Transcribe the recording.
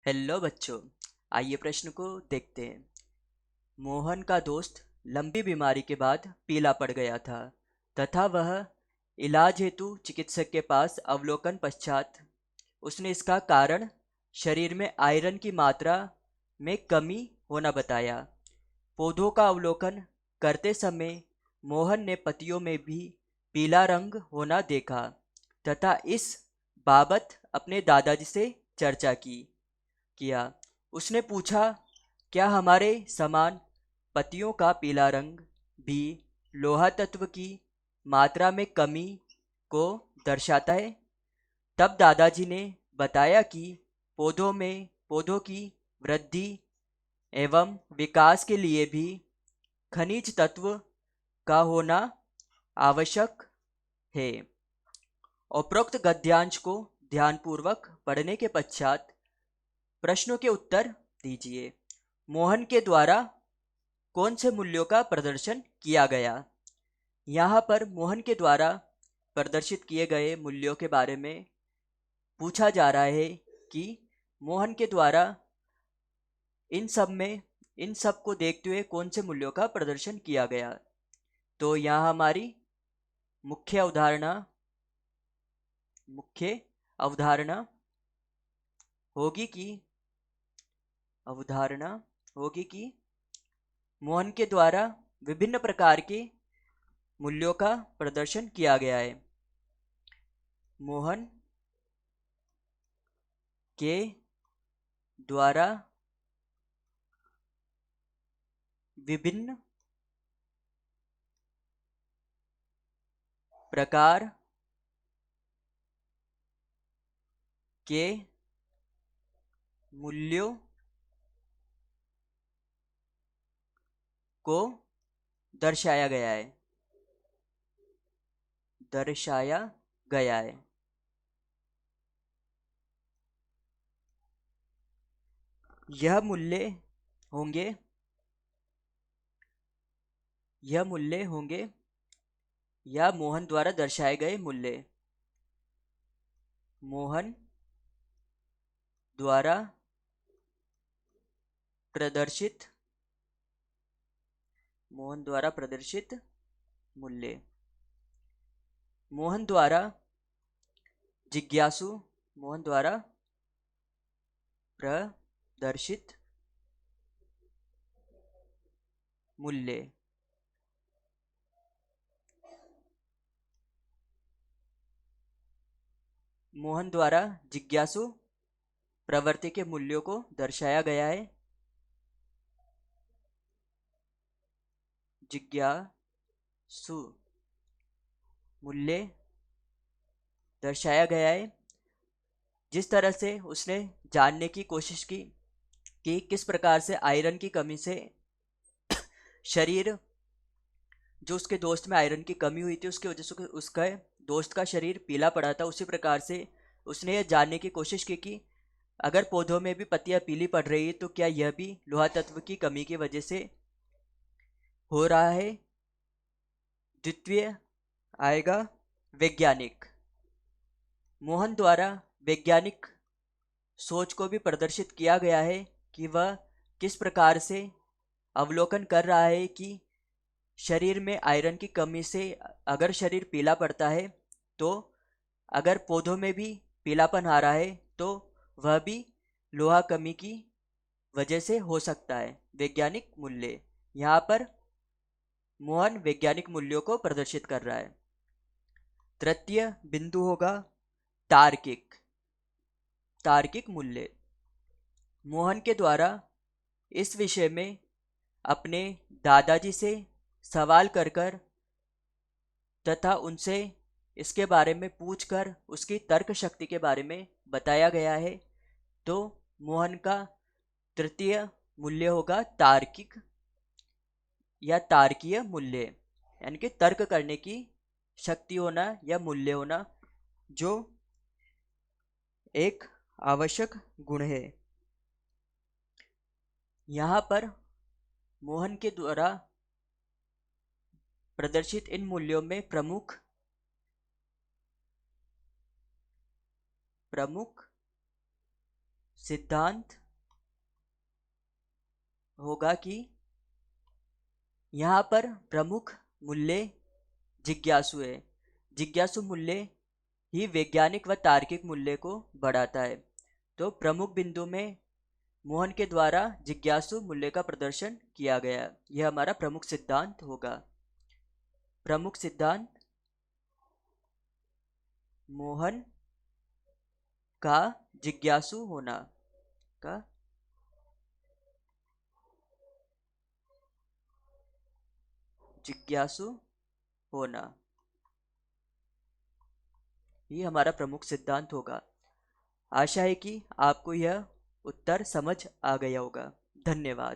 Hello बच्चों, आइए प्रश्न को देखते हैं। मोहन का दोस्त लंबी बीमारी के बाद पीला पड़ गया था तथा वह इलाज हेतु चिकित्सक के पास अवलोकन पश्चात उसने इसका कारण शरीर में आयरन की मात्रा में कमी होना बताया। पौधों का अवलोकन करते समय मोहन ने पत्तियों में भी पीला रंग होना देखा तथा इस बाबत अपने दादाजी से चर्चा किया। उसने पूछा, क्या हमारे समान पत्तियों का पीला रंग भी लोहा तत्व की मात्रा में कमी को दर्शाता है? तब दादाजी ने बताया कि पौधों की वृद्धि एवं विकास के लिए भी खनिज तत्व का होना आवश्यक है। उपरोक्त गद्यांश को ध्यानपूर्वक पढ़ने के पश्चात प्रश्नों के उत्तर दीजिए। मोहन के द्वारा कौन से मूल्यों का प्रदर्शन किया गया? यहाँ पर मोहन के द्वारा प्रदर्शित किए गए मूल्यों के बारे में पूछा जा रहा है कि मोहन के द्वारा इन सब को देखते हुए कौन से मूल्यों का प्रदर्शन किया गया। तो यहाँ हमारी मुख्य अवधारणा मुख्य अवधारणा होगी कि अवधारणा होगी कि मोहन के द्वारा विभिन्न प्रकार के मूल्यों का प्रदर्शन किया गया है। मोहन के द्वारा विभिन्न प्रकार के मूल्यों को दर्शाया गया है दर्शाया गया है यह मूल्य होंगे यह मूल्य होंगे या मोहन द्वारा दर्शाए गए मूल्य। मोहन द्वारा प्रदर्शित मोहन द्वारा प्रदर्शित मूल्य। मोहन द्वारा जिज्ञासु मोहन द्वारा प्रदर्शित मूल्य। मोहन द्वारा जिज्ञासु प्रवृत्ति के मूल्यों को दर्शाया गया है। जिज्ञासु मूल्य दर्शाया गया है जिस तरह से उसने जानने की कोशिश की कि किस प्रकार से आयरन की कमी से शरीर, जो उसके दोस्त में आयरन की कमी हुई थी उसकी वजह से उसका दोस्त का शरीर पीला पड़ा था। उसी प्रकार से उसने यह जानने की कोशिश की कि अगर पौधों में भी पत्तियां पीली पड़ रही है तो क्या यह भी लोहा तत्व की कमी की वजह से हो रहा है। द्वितीय आएगा वैज्ञानिक। मोहन द्वारा वैज्ञानिक सोच को भी प्रदर्शित किया गया है कि वह किस प्रकार से अवलोकन कर रहा है कि शरीर में आयरन की कमी से अगर शरीर पीला पड़ता है तो अगर पौधों में भी पीलापन आ रहा है तो वह भी लोहा कमी की वजह से हो सकता है। वैज्ञानिक मूल्य, यहाँ पर मोहन वैज्ञानिक मूल्यों को प्रदर्शित कर रहा है। तृतीय बिंदु होगा तार्किक तार्किक मूल्य। मोहन के द्वारा इस विषय में अपने दादाजी से सवाल कर तथा उनसे इसके बारे में पूछकर उसकी तर्क शक्ति के बारे में बताया गया है। तो मोहन का तृतीय मूल्य होगा तार्किक या तार्कीय मूल्य, यानी कि तर्क करने की शक्ति होना या मूल्य होना, जो एक आवश्यक गुण है। यहाँ पर मोहन के द्वारा प्रदर्शित इन मूल्यों में प्रमुख सिद्धांत होगा कि यहाँ पर प्रमुख मूल्य जिज्ञासु है। जिज्ञासु मूल्य ही वैज्ञानिक व तार्किक मूल्य को बढ़ाता है। तो प्रमुख बिंदु में मोहन के द्वारा जिज्ञासु मूल्य का प्रदर्शन किया गया, यह हमारा प्रमुख सिद्धांत होगा। प्रमुख सिद्धांत मोहन का जिज्ञासु होना का जिज्ञासु होना ही हमारा प्रमुख सिद्धांत होगा। आशा है कि आपको यह उत्तर समझ आ गया होगा। धन्यवाद।